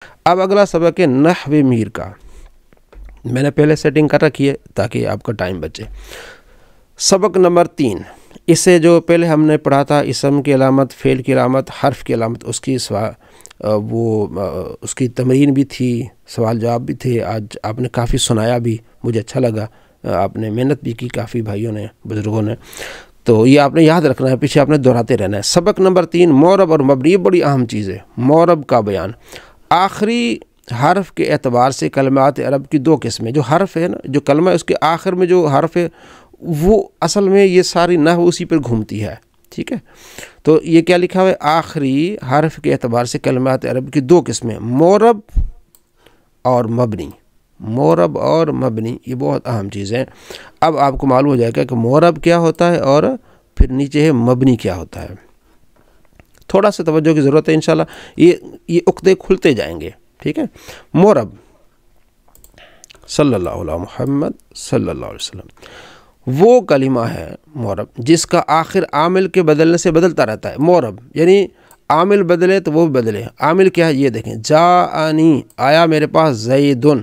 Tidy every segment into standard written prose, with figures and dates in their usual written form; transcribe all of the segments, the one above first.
اب اگلا سبق ہے نحو میر کا، میں نے پہلے سیٹنگ کر رکھی ہے تاکہ آپ کا ٹائم بچے۔ سبق نمبر 3، اس سے جو پہلے ہم نے پڑھا تھا اسم کی علامت، فعل کی علامت، حرف کی علامت، اس کی اس کی تمرین بھی تھی، سوال جواب بھی تھے، آج آپ نے کافی سنایا بھی، مجھے اچھا لگا، آپ نے محنت بھی کی کافی بھائیوں نے، بزرگوں نے، تو یہ آپ نے یاد رکھنا ہے، پیچھے آپ نے دہراتے رہنا ہے۔ سبق نمبر 3، معرب اور مبنی، یہ بڑی اہم چیز ہے، معرب کا بیان۔ آخری حرف کے اعتبار سے کلمات عرب کی 2 قسمیں، جو حرف ہے نا، جو کلمہ ہے اس کے آخر میں جو حرف ہے وہ اصل میں یہ ساری نحو اسی پر گھومتی ہے، ٹھیک ہے۔ تو یہ کیا لکھا ہوا ہے، آخری حرف کے اعتبار سے کلمات عرب کی 2 قسمیں، معرب اور مبنی۔ معرب اور مبنی یہ بہت اہم چیز ہے۔ اب آپ کو معلوم ہو جائے گا کہ معرب کیا ہوتا ہے اور پھر نیچے ہے مبنی کیا ہوتا ہے۔ تھوڑا سا توجہ کی ضرورت ہے، انشاءاللہ یہ عقدے کھلتے جائیں گے، ٹھیک ہے۔ معرب، صلی اللہ علیہ محمد صلی اللہ علیہ وسلم، وہ کلمہ ہے معرب جس کا آخر عامل کے بدلنے سے بدلتا رہتا ہے۔ معرب یعنی عامل بدلے تو وہ بھی بدلے۔ عامل کیا ہے یہ دیکھیں، جاءنی، آیا میرے پاس زیدن،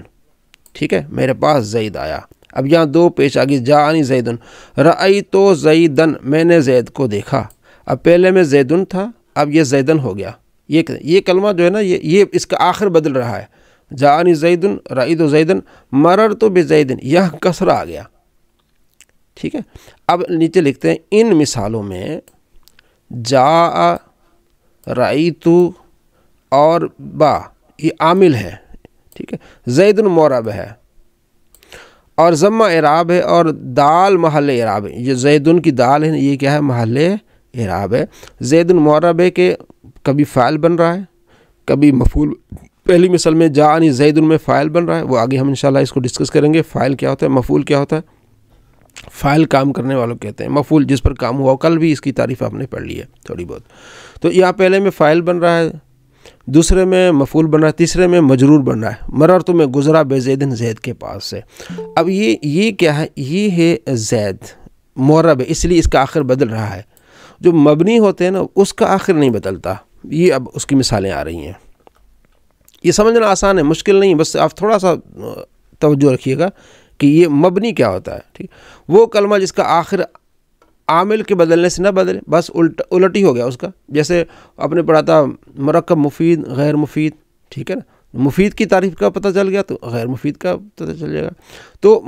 ٹھیک ہے، میرے پاس زید آیا۔ اب یہاں 2 پیش آگئی، جاءنی زیدن، رأیت زیدن، میں نے زید کو دیکھا۔ اب پہلے میں زیدن تھا، اب یہ زیدن ہو گیا۔ یہ کلمہ جو ہے نا یہ اس کا آخر بدل رہا ہے، جاءنی زیدن، رأیت زیدن، مررت بزیدن، یہاں کسرہ آ گیا، ٹھیک ہے۔ اب نیچے لکھتے ہیں ان مثالوں میں جاء، رأیت اور با یہ عامل ہے، ٹھیک ہے، زید معرب ہے اور ضمہ اعراب ہے اور دال محل اعراب ہے۔ یہ زیدن کی دال ہے یہ کیا ہے، محل اعراب ہے۔ زید معرب ہے کہ کبھی فاعل بن رہا ہے کبھی مفعول۔ پہلی مثال میں جاءنی زید میں فاعل بن رہا ہے، وہ آگے ہم انشاءاللہ اس کو ڈسکس کریں گے، فاعل کیا ہوتا ہے، مفعول کیا ہوتا ہے۔ فاعل کام کرنے والوں کہتے ہیں، مفعول جس پر کام ہوا، کل بھی اس کی تعریف آپ نے پڑھ لی ہے تھوڑی بہت۔ تو یہاں پہلے میں فاعل بن رہا ہے، دوسرے میں مفعول بن رہا ہے، تیسرے میں مجرور بن رہا ہے، مررت میں گزرا بزیدن، زید کے پاس سے۔ اب یہ کیا ہے، یہ ہے زید، معرب ہے اس لیے اس کا آخر بدل رہا ہے۔ جو مبنی ہوتے ہیں نا اس کا آخر نہیں بدلتا، یہ اب اس کی مثالیں آ رہی ہیں۔ یہ سمجھنا آسان ہے، مشکل نہیں، بس آپ تھوڑا سا توجہ رکھیے گا کہ یہ مبنی کیا ہوتا ہے، ٹھیک۔ وہ کلمہ جس کا آخر عامل کے بدلنے سے نہ بدلے، بس الٹ ہی ہو گیا اس کا، جیسے آپ نے پڑھا تھا مرکب مفید غیر مفید، ٹھیک ہے نا، مفید کی تعریف کا پتہ چل گیا تو غیر مفید کا پتہ چل جائے گا۔ تو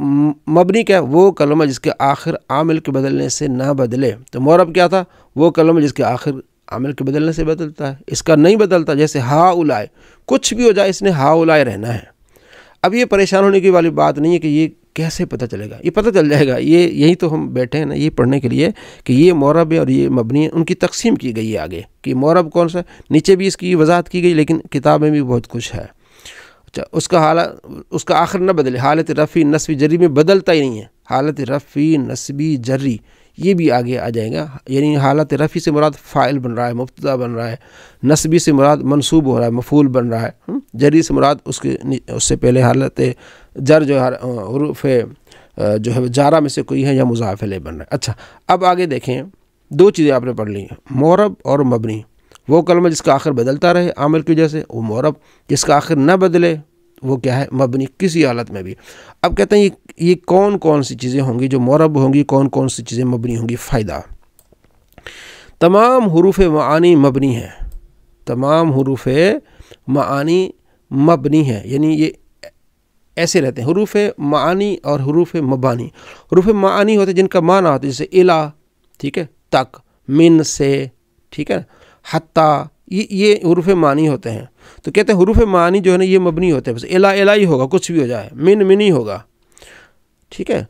مبنی کیا، وہ کلمہ جس کے آخر عامل کے بدلنے سے نہ بدلے۔ تو معرب کیا تھا، وہ کلمہ جس کے آخر عامل کے بدلنے سے بدلتا ہے، اس کا نہیں بدلتا، جیسے ہا اولائے، کچھ بھی ہو جائے اس نے ہا اولائے رہنا ہے۔ اب یہ پریشان ہونے کی والی بات نہیں ہے کہ یہ کیسے پتہ چلے گا، یہ پتہ چل جائے گا، یہی تو ہم بیٹھے ہیں نا یہ پڑھنے کے لیے کہ یہ معرب ہے اور یہ مبنی ہے، ان کی تقسیم کی گئی ہے آگے کہ معرب کون سا، نیچے بھی اس کی وضاحت کی گئی لیکن کتاب میں بھی بہت کچھ ہے۔ اچھا، اس کا آخر نہ بدلے، حالت رفعی نصبی جری میں بدلتا ہی نہیں ہے، حالت رفعی نصبی جری یہ بھی آگے آ جائے گا، یعنی حالت رفعی سے مراد فاعل بن رہا ہے، مبتدا بن رہا ہے، نصبی سے مراد منصوب ہو رہا ہے، مفعول بن رہا ہے، جری سے مراد اس سے پہلے حالت جر جو ہے حروف جو ہے جارہ میں سے کوئی ہے یا مضاف الیہ بن رہا ہے۔ اچھا، اب آگے دیکھیں 2 چیزیں آپ نے پڑھ لی ہیں، معرب اور مبنی۔ وہ کلمہ جس کا آخر بدلتا رہے عامل کی وجہ سے وہ معرب، جس کا آخر نہ بدلے وہ کیا ہے، مبنی، کسی حالت میں بھی۔ اب کہتے ہیں یہ کون کون سی چیزیں ہوں گی جو معرب ہوں گی، کون کون سی چیزیں مبنی ہوں گی۔ فائدہ، تمام حروف معانی مبنی ہیں، تمام حروف معانی مبنی ہیں، یعنی یہ ایسے رہتے ہیں حروف معانی اور حروف مبانی۔ حروف معانی ہوتے ہیں جن کا معنی ہوتا ہے، جیسے الا، ٹھیک ہے، تک، من سے، ٹھیک ہے، حتی، یہ حروف معنی ہوتے ہیں۔ تو کہتے ہیں حروف معنی جو ہے نا یہ مبنی ہوتے ہیں، بس الا الا ہی ہوگا، کچھ بھی ہو جائے، من منی ہوگا، ٹھیک ہے۔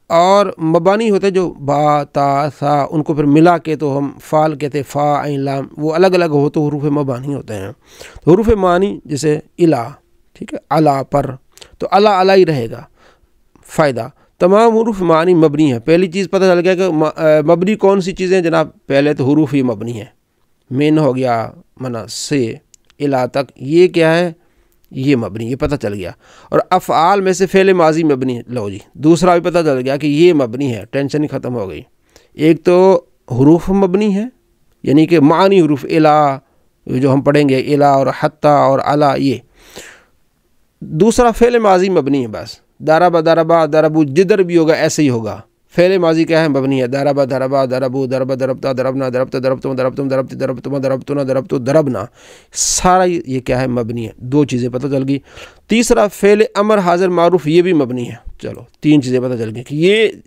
اور مبانی ہوتے ہیں جو با، تا، ثا، ان کو پھر ملا کے تو ہم فال کہتے ہیں، فا، عین، لام، وہ الگ الگ ہو تو حروف مبانی ہوتے ہیں۔ تو حروف معنی جیسے الا، ٹھیک ہے، علا، پر، تو علا علا ہی رہے گا۔ فائدہ، تمام حروف معنی مبنی ہیں۔ پہلی چیز پتہ چل گیا کہ مبنی کون سی چیزیں، جناب پہلے تو حروف ہی مبنی ہیں، من ہو گیا، منا سے الا تک، یہ کیا ہے، یہ مبنی، یہ پتہ چل گیا۔ اور افعال میں سے فعل ماضی مبنی، لو جی دوسرا بھی پتہ چل گیا کہ یہ مبنی ہے، ٹینشن ہی ختم ہو گئی۔ ایک تو حروف مبنی ہے، یعنی کہ معنی حروف الا جو ہم پڑھیں گے، الا اور حتی اور علا، یہ دوسرا فعل ماضی مبنی ہے بس، ضرب ضربا ضربو جدھر بھی ہوگا ایسے ہی ہوگا. فعل ماضی کیا ہے؟ مبنی ہے. ضرب ضربا ضربو ضرب ضربتا ضربنا ضربت ضربتم ضربتم ضربتی ضربتما ضربتنا ضربتو ضربنا، سارا یہ کیا ہے؟ مبنی ہے. دو چیزیں پتہ چل گئی. تیسرا فعل امر حاضر معروف، یہ بھی مبنی ہے. چلو تین چیزیں پتہ چل گئی کہ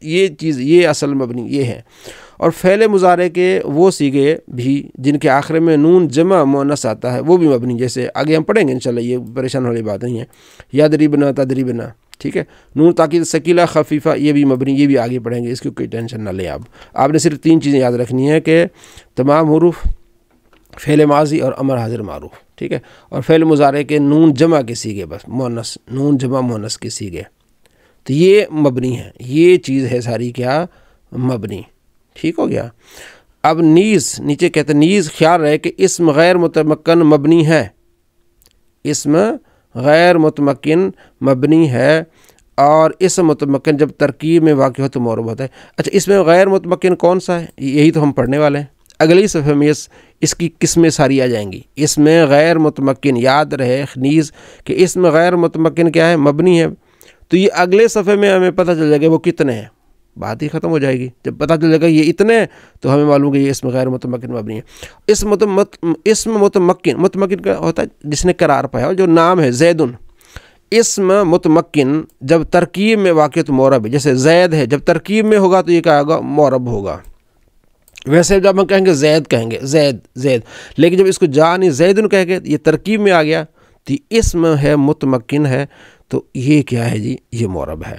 یہ چیز یہ اصل مبنی یہ ہے. اور فعل مضارع کے وہ صیغے بھی جن کے آخر میں نون جمع مؤنث آتا ہے وہ بھی مبنی، جیسے آگے ہم پڑھیں گے انشاءاللہ، یہ پریشان والی بات نہیں ہے. یضربنا تضربنا، ٹھیک ہے. نون تاکید ثقیلہ خفیفہ یہ بھی مبنی، یہ بھی آگے پڑھیں گے، اس کی کوئی ٹینشن نہ لیں. آپ نے صرف تین چیزیں یاد رکھنی ہے کہ تمام حروف، فعل ماضی اور امر حاضر معروف، ٹھیک ہے. اور فعل مضارع کے نون جمع کے صیغے، بس مؤنث، نون جمع مؤنث کے صیغے، تو یہ مبنی ہے. یہ چیز ہے ساری کیا؟ مبنی. ٹھیک ہو گیا. اب نیز، نیچے کہتے ہیں نیز خیال رہے کہ اسم غیر متمکن مبنی ہے. اسم غیر متمکن مبنی ہے، اور اسم متمکن جب ترکیب میں واقع ہو تو معرب ہوتا ہے. اچھا، اس میں غیر متمکن کون سا ہے؟ یہی تو ہم پڑھنے والے ہیں. اگلی صفحے میں اس کی قسمیں ساری آ جائیں گی. اس میں غیر متمکن، یاد رہے نیز کہ اس میں غیر متمکن کیا ہے؟ مبنی ہے. تو یہ اگلے صفحے میں ہمیں پتہ چل جائے گا وہ کتنے ہیں، بات ہی ختم ہو جائے گی. جب پتہ چل جائے گا یہ اتنے ہیں تو ہمیں معلوم کہ یہ اسم غیر متمکن مبنی ہے. اسم متمکن کا ہوتا ہے جس نے قرار پایا ہو، جو نام ہے زیدن. اسم متمکن جب ترکیب میں واقع تو معرب ہے، جیسے زید ہے، جب ترکیب میں ہوگا تو یہ کیا ہوگا؟ معرب ہوگا. ویسے جب ہم کہیں گے زید، کہیں گے زید، لیکن جب اس کو جانی زیدن کہہ کے یہ ترکیب میں آ گیا تو اسم ہے متمکن ہے، تو یہ کیا ہے جی؟ یہ معرب ہے.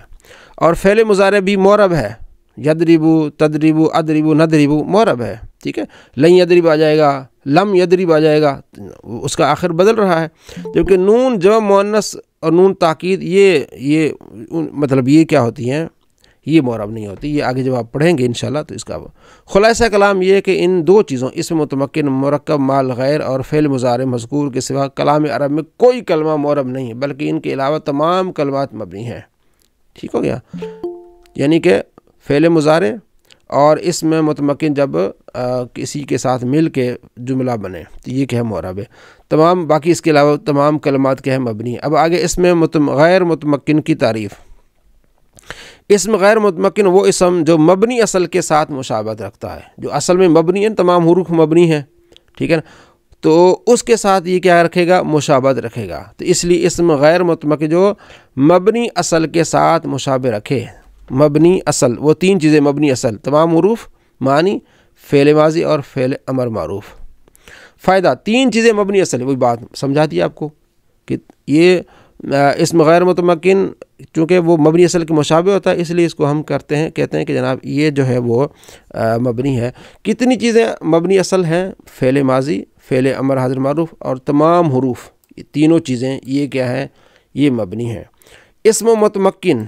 اور فعل مضارع بھی معرب ہے. یضربو تضربو اضربو نضربو معرب ہے. ٹھیک ہے. لن یضرب آ جائے گا، لم یضرب آ جائے گا، اس کا آخر بدل رہا ہے. جبکہ نون جمع مؤنث اور نون تاکید یہ مطلب یہ کیا ہوتی ہیں؟ یہ معرب نہیں ہوتی. یہ آگے جب آپ پڑھیں گے انشاءاللہ تو اس کا خلاصہ کلام یہ ہے کہ ان دو چیزوں، اسم متمکن مرکب مال غیر اور فعل مضارع مذکور کے سوا کلام عرب میں کوئی کلمہ معرب نہیں ہے، بلکہ ان کے علاوہ تمام کلمات مبنی ہیں. ٹھیک ہو گیا. یعنی کہ فعل مضارع اور اسم متمکن جب کسی کے ساتھ مل کے جملہ بنے تو یہ کیا ہے؟ معرب ہے. تمام باقی اس کے علاوہ تمام کلمات کیا ہے؟ مبنی ہے. اب آگے اسم غیر متمکن کی تعریف. اسم غیر متمکن وہ اسم جو مبنی اصل کے ساتھ مشابہت رکھتا ہے، جو اصل میں مبنی ہے، تمام حروف مبنی ہیں، ٹھیک ہے نا، تو اس کے ساتھ یہ کیا رکھے گا؟ مشابہت رکھے گا. تو اس لیے اسم غیر متمکن جو مبنی اصل کے ساتھ مشابہ رکھے، مبنی اصل، وہ تین چیزیں مبنی اصل، تمام حروف معنی، فعل ماضی اور فعل امر معروف. فائدہ، تین چیزیں مبنی اصل، وہی بات سمجھا دی آپ کو کہ یہ اسم غیر متمکن چونکہ وہ مبنی اصل کے مشابہ ہوتا ہے، اس لیے اس کو ہم کہتے ہیں کہ جناب یہ جو ہے وہ مبنی ہے. کتنی چیزیں مبنی اصل ہیں؟ فعل ماضی، فعل امر حاضر معروف اور تمام حروف، یہ تینوں چیزیں یہ کیا ہے؟ یہ مبنی ہے. اسم متمکن،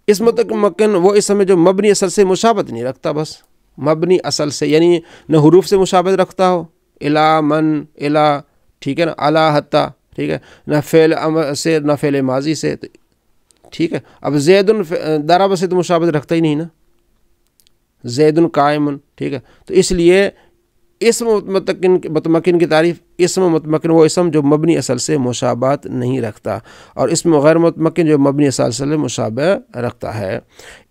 اسم متمکن وہ اسم ہے جو مبنی اصل سے مشابہت نہیں رکھتا، بس مبنی اصل سے، یعنی نہ حروف سے مشابہت رکھتا ہو، الا، من، الا، ٹھیک ہے نا، الا، حتی، ٹھیک ہے، نہ فعل امر سے نہ فعل ماضی سے، ٹھیک ہے. اب زید ضرب سے تو مشابہت رکھتا ہی نہیں نا، زید قائم، ٹھیک ہے. تو اس لیے اسم متمکن کی تعریف، اسم متمکن وہ اسم جو مبنی اصل سے مشابہت نہیں رکھتا، اور اسم غیر متمکن جو مبنی اصل سے مشابہ رکھتا ہے.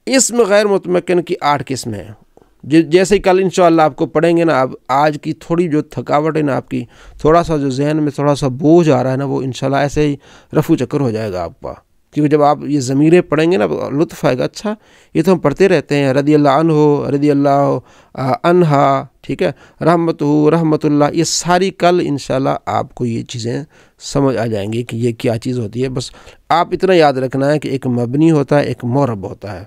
اسم غیر متمکن کی 8 قسمیں ہیں، جیسے ہی کل انشاءاللہ آپ کو پڑھیں گے نا. اب آج کی تھوڑی جو تھکاوٹ ہے نا، آپ کی تھوڑا سا جو ذہن میں تھوڑا سا بوجھ آ رہا ہے نا، وہ انشاءاللہ ایسے ہی رفو چکر ہو جائے گا آپ کا. کیونکہ جب آپ یہ ضمیریں پڑھیں گے نا لطف آئے گا. اچھا یہ تو ہم پڑھتے رہتے ہیں، رضی اللہ عنہ، رضی اللہ عنہا، ٹھیک ہے، رحمتہ، رحمت اللہ، یہ ساری کل انشاءاللہ آپ کو یہ چیزیں سمجھ آ جائیں گی کہ یہ کیا چیز ہوتی ہے. بس آپ اتنا یاد رکھنا ہے کہ ایک مبنی ہوتا ہے، ایک معرب ہوتا ہے.